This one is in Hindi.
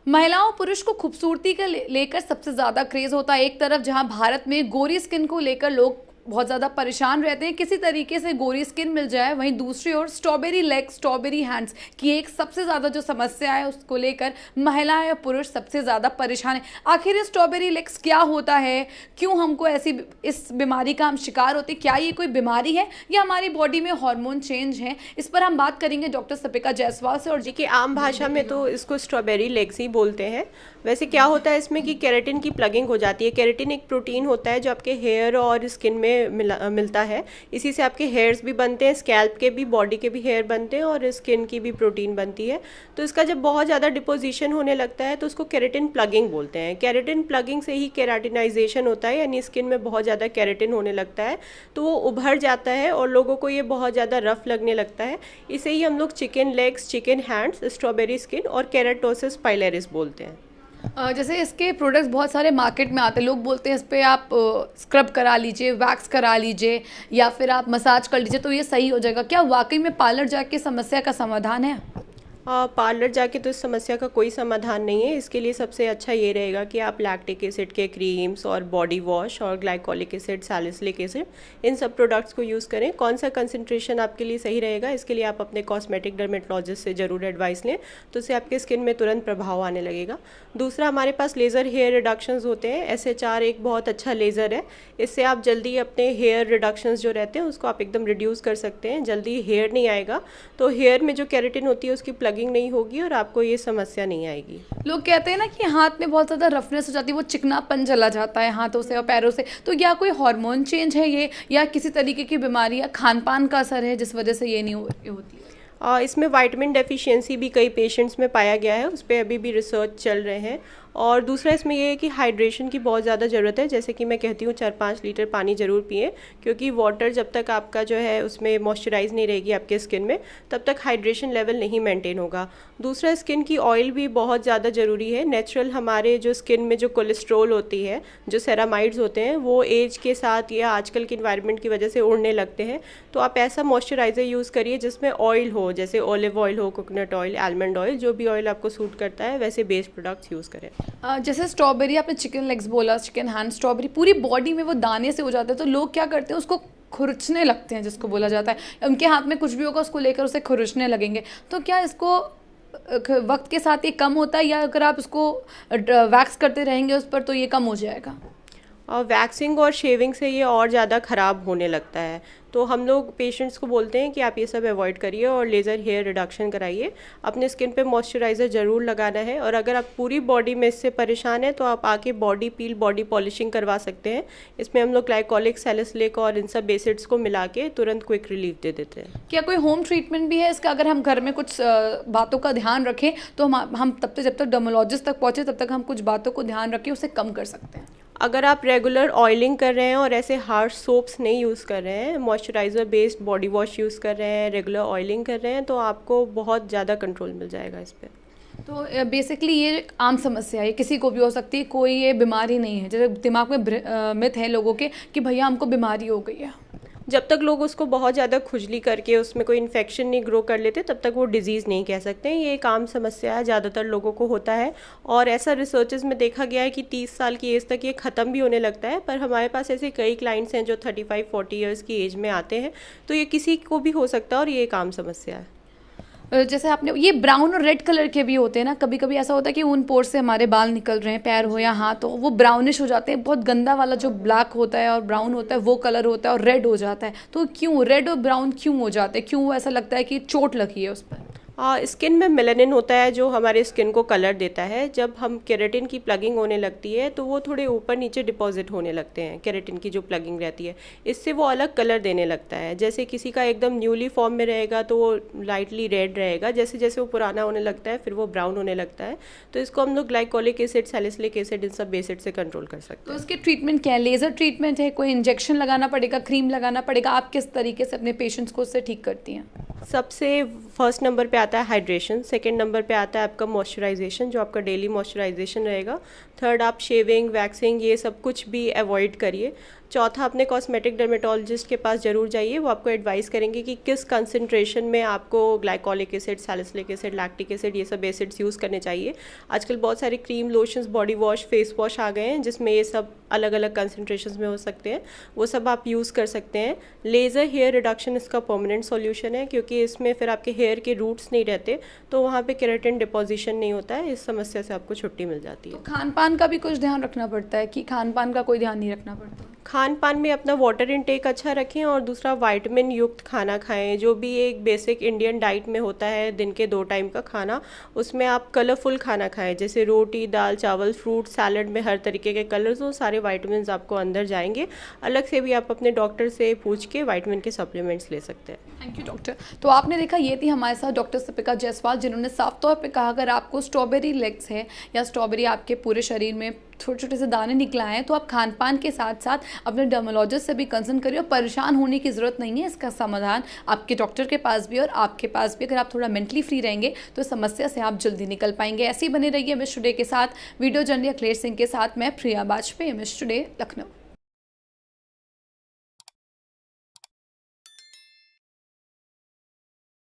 महिलाओं पुरुष को खूबसूरती का लेकर सबसे ज़्यादा क्रेज़ होता है। एक तरफ जहां भारत में गोरी स्किन को लेकर लोग बहुत ज़्यादा परेशान रहते हैं, किसी तरीके से गोरी स्किन मिल जाए, वहीं दूसरी ओर स्ट्रॉबेरी लेग, स्ट्रॉबेरी हैंड्स की एक सबसे ज़्यादा जो समस्या है उसको लेकर महिलाएं और पुरुष सबसे ज़्यादा परेशान हैं। आखिर ये स्ट्रॉबेरी लेग्स क्या होता है, क्यों हमको ऐसी इस बीमारी का हम शिकार होते हैं, क्या ये कोई बीमारी है या हमारी बॉडी में हार्मोन चेंज है? इस पर हम बात करेंगे डॉक्टर सपिका जायसवाल से। और जी कि आम भाषा में तो इसको स्ट्रॉबेरी लेग्स ही बोलते हैं। वैसे क्या होता है इसमें कि केराटिन की प्लगिंग हो जाती है। केराटिन एक प्रोटीन होता है जो आपके हेयर और स्किन में मिलता है। इसी से आपके हेयर्स भी बनते हैं, स्कैल्प के भी, बॉडी के भी हेयर बनते हैं और स्किन की भी प्रोटीन बनती है। तो इसका जब बहुत ज़्यादा डिपोजिशन होने लगता है तो उसको केराटिन प्लगिंग बोलते हैं। केराटिन प्लगिंग से ही केराटिनाइजेशन होता है, यानी स्किन में बहुत ज़्यादा केराटिन होने लगता है तो वो उभर जाता है और लोगों को ये बहुत ज़्यादा रफ लगने लगता है। इसे ही हम लोग chicken legs, chicken hands, strawberry skin और केराटोसिस पाइलेरिस बोलते हैं। जैसे इसके प्रोडक्ट्स बहुत सारे मार्केट में आते हैं, लोग बोलते हैं इस पर आप स्क्रब करा लीजिए, वैक्स करा लीजिए या फिर आप मसाज कर लीजिए तो ये सही हो जाएगा। क्या वाकई में पार्लर जाके समस्या का समाधान है? पार्लर जाके तो इस समस्या का कोई समाधान नहीं है। इसके लिए सबसे अच्छा ये रहेगा कि आप लैक्टिक एसिड के क्रीम्स और बॉडी वॉश और ग्लाइकोलिक एसिड, सैलिसिलिक एसिड, इन सब प्रोडक्ट्स को यूज़ करें। कौन सा कंसंट्रेशन आपके लिए सही रहेगा इसके लिए आप अपने कॉस्मेटिक डर्मेटोलॉजिस्ट से ज़रूर एडवाइस लें, तो इससे आपके स्किन में तुरंत प्रभाव आने लगेगा। दूसरा, हमारे पास लेज़र हेयर रिडक्शंस होते हैं। SHR एक बहुत अच्छा लेज़र है। इससे आप जल्दी अपने हेयर रिडक्शंस जो रहते हैं उसको आप एकदम रिड्यूस कर सकते हैं। जल्दी हेयर नहीं आएगा, तो हेयर में जो केराटिन होती है उसकी प्लगिंग नहीं होगी और आपको ये समस्या नहीं आएगी। लोग कहते हैं ना कि हाथ में बहुत ज़्यादा रफनेस हो जाती है, वो चिकनापन चला जाता है हाथों से और पैरों से, तो क्या कोई हार्मोन चेंज है ये या किसी तरीके की बीमारी या खान पान का असर है जिस वजह से ये नहीं होती है? इसमें विटामिन डेफिशिएंसी भी कई पेशेंट्स में पाया गया है, उस पर अभी भी रिसर्च चल रहे हैं। और दूसरा इसमें ये है कि हाइड्रेशन की बहुत ज़्यादा ज़रूरत है। जैसे कि मैं कहती हूँ 4-5 लीटर पानी ज़रूर पिएं, क्योंकि वाटर जब तक आपका जो है उसमें मॉइस्चराइज नहीं रहेगी आपके स्किन में, तब तक हाइड्रेशन लेवल नहीं मेंटेन होगा। दूसरा, स्किन की ऑयल भी बहुत ज़्यादा ज़रूरी है। नेचुरल हमारे जो स्किन में जो कोलेस्ट्रोल होती है, जो सेरामाइड्स होते हैं, वो एज के साथ या आजकल के इन्वायरमेंट की वजह से उड़ने लगते हैं। तो आप ऐसा मॉइस्चराइज़र यूज़ करिए जिसमें ऑयल हो, जैसे ऑलिव ऑयल हो, कोकोनट ऑयल, आलमंड ऑयल, जो भी ऑयल आपको सूट करता है वैसे बेस्ड प्रोडक्ट्स यूज़ करें। जैसे स्ट्रॉबेरी, आपने चिकन लेग्स बोला, चिकन हैंड, स्ट्रॉबेरी पूरी बॉडी में वो दाने से हो जाते हैं, तो लोग क्या करते हैं उसको खुरचने लगते हैं, जिसको बोला जाता है उनके हाथ में कुछ भी होगा उसको लेकर उसे खुरचने लगेंगे। तो क्या इसको वक्त के साथ ये कम होता है या अगर आप इसको वैक्स करते रहेंगे उस पर तो ये कम हो जाएगा? और वैक्सिंग और शेविंग से ये और ज़्यादा ख़राब होने लगता है। तो हम लोग पेशेंट्स को बोलते हैं कि आप ये सब अवॉइड करिए और लेज़र हेयर रिडक्शन कराइए। अपने स्किन पे मॉइस्चराइज़र ज़रूर लगाना है और अगर आप पूरी बॉडी में इससे परेशान हैं तो आप आके बॉडी पील, बॉडी पॉलिशिंग करवा सकते हैं। इसमें हम लोग ग्लाइकोलिक, सैलिसिलिक और इन सब एसिड्स को मिला के तुरंत क्विक रिलीफ दे देते हैं। क्या कोई होम ट्रीटमेंट भी है इसका? अगर हम घर में कुछ बातों का ध्यान रखें तो हम तब तक, जब तक डर्मेटोलॉजिस्ट तक पहुँचे तब तक हम कुछ बातों को ध्यान रखें, उसे कम कर सकते हैं। अगर आप रेगुलर ऑयलिंग कर रहे हैं और ऐसे हार्श सोप्स नहीं यूज़ कर रहे हैं, moisturiser based body wash use कर रहे हैं, रेगुलर ऑयलिंग कर रहे हैं, तो आपको बहुत ज़्यादा कंट्रोल मिल जाएगा इस पर। तो बेसिकली ये आम समस्या है, किसी को भी हो सकती है, कोई ये बीमारी नहीं है। जैसे दिमाग में मिथ है लोगों के कि भैया हमको बीमारी हो गई है। जब तक लोग उसको बहुत ज़्यादा खुजली करके उसमें कोई इन्फेक्शन नहीं ग्रो कर लेते तब तक वो डिजीज़ नहीं कह सकते। ये एक आम समस्या है, ज़्यादातर लोगों को होता है और ऐसा रिसर्चेस में देखा गया है कि 30 साल की एज तक ये ख़त्म भी होने लगता है। पर हमारे पास ऐसे कई क्लाइंट्स हैं जो 35-40 ईयर्स की एज में आते हैं, तो ये किसी को भी हो सकता है और ये एक आम समस्या है। जैसे आपने ये ब्राउन और रेड कलर के भी होते हैं ना, कभी कभी ऐसा होता है कि उन पोर से हमारे बाल निकल रहे हैं, पैर हो या हाथ हो, वो ब्राउनिश हो जाते हैं। बहुत गंदा वाला जो ब्लैक होता है और ब्राउन होता है वो कलर होता है और रेड हो जाता है। तो क्यों रेड और ब्राउन क्यों हो जाते हैं? क्यों ऐसा लगता है कि चोट लगी है उस पर? स्किन में मेलानिन होता है जो हमारे स्किन को कलर देता है। जब हम केराटिन की प्लगिंग होने लगती है तो वो थोड़े ऊपर नीचे डिपॉजिट होने लगते हैं। केराटिन की जो प्लगिंग रहती है इससे वो अलग कलर देने लगता है। जैसे किसी का एकदम न्यूली फॉर्म में रहेगा तो वो लाइटली रेड रहेगा, जैसे जैसे वो पुराना होने लगता है फिर वो ब्राउन होने लगता है। तो इसको हम लोग ग्लाइकोलिक एसिड, सैलिसिलिक एसिड, इन सब एसिड से कंट्रोल कर सकते हैं। तो इसके ट्रीटमेंट क्या है? लेज़र ट्रीटमेंट है, कोई इंजेक्शन लगाना पड़ेगा, क्रीम लगाना पड़ेगा? आप किस तरीके से अपने पेशेंट्स को उससे ठीक करती हैं? सबसे फर्स्ट नंबर पे आता है हाइड्रेशन, सेकंड नंबर पे आता है आपका मॉइस्चराइजेशन जो आपका डेली मॉइस्चराइजेशन रहेगा। थर्ड, आप शेविंग, वैक्सिंग ये सब कुछ भी अवॉइड करिए। चौथा, अपने कॉस्मेटिक डर्मेटोलॉजिस्ट के पास ज़रूर जाइए, वो आपको एडवाइस करेंगे कि किस कंसंट्रेशन में आपको glycolic acid, salicylic acid, lactic acid, ये सब एसिड्स यूज़ करने चाहिए। आजकल बहुत सारे cream, lotions, body wash, face wash आ गए हैं जिसमें ये सब अलग अलग कंसंट्रेशंस में हो सकते हैं, वो सब आप यूज़ कर सकते हैं। लेज़र हेयर रिडक्शन इसका परमानेंट सॉल्यूशन है, क्योंकि इसमें फिर आपके हेयर के रूट्स नहीं रहते, तो वहाँ पे केराटिन डिपोजिशन नहीं होता है। इस समस्या से आपको छुट्टी मिल जाती है। तो खान पान का भी कुछ ध्यान रखना पड़ता है कि खान पान का कोई ध्यान नहीं रखना पड़ता? खान पान में अपना वाटर इनटेक अच्छा रखें और दूसरा विटामिन युक्त खाना खाएं। जो भी एक बेसिक इंडियन डाइट में होता है दिन के 2 टाइम का खाना, उसमें आप कलरफुल खाना खाएं, जैसे रोटी, दाल, चावल, फ्रूट, सैलड में हर तरीके के कलर्स हो, सारे विटामिन आपको अंदर जाएंगे। अलग से भी आप अपने डॉक्टर से पूछ के विटामिन के सप्लीमेंट्स ले सकते हैं। Thank you doctor. तो आपने देखा, ये थी हमारे साथ डॉक्टर सपिका जायसवाल, जिन्होंने साफ तौर पे कहा अगर आपको स्ट्रॉबेरी लेग्स है या स्ट्रॉबेरी आपके पूरे शरीर में छोटे छोटे से दाने निकल आए हैं, तो आप खान पान के साथ साथ अपने डर्मोलॉजिस्ट से भी कंसल्ट करिए और परेशान होने की ज़रूरत नहीं है। इसका समाधान आपके डॉक्टर के पास भी और आपके पास भी। अगर आप थोड़ा मेंटली फ्री रहेंगे तो समस्या से आप जल्दी निकल पाएंगे। ऐसे ही बने रहिए मिस टुडे के साथ। वीडियो जर्नलिस्ट अखिलेश सिंह के साथ मैं प्रिया बाजपेयी, मिस टुडे लखनऊ।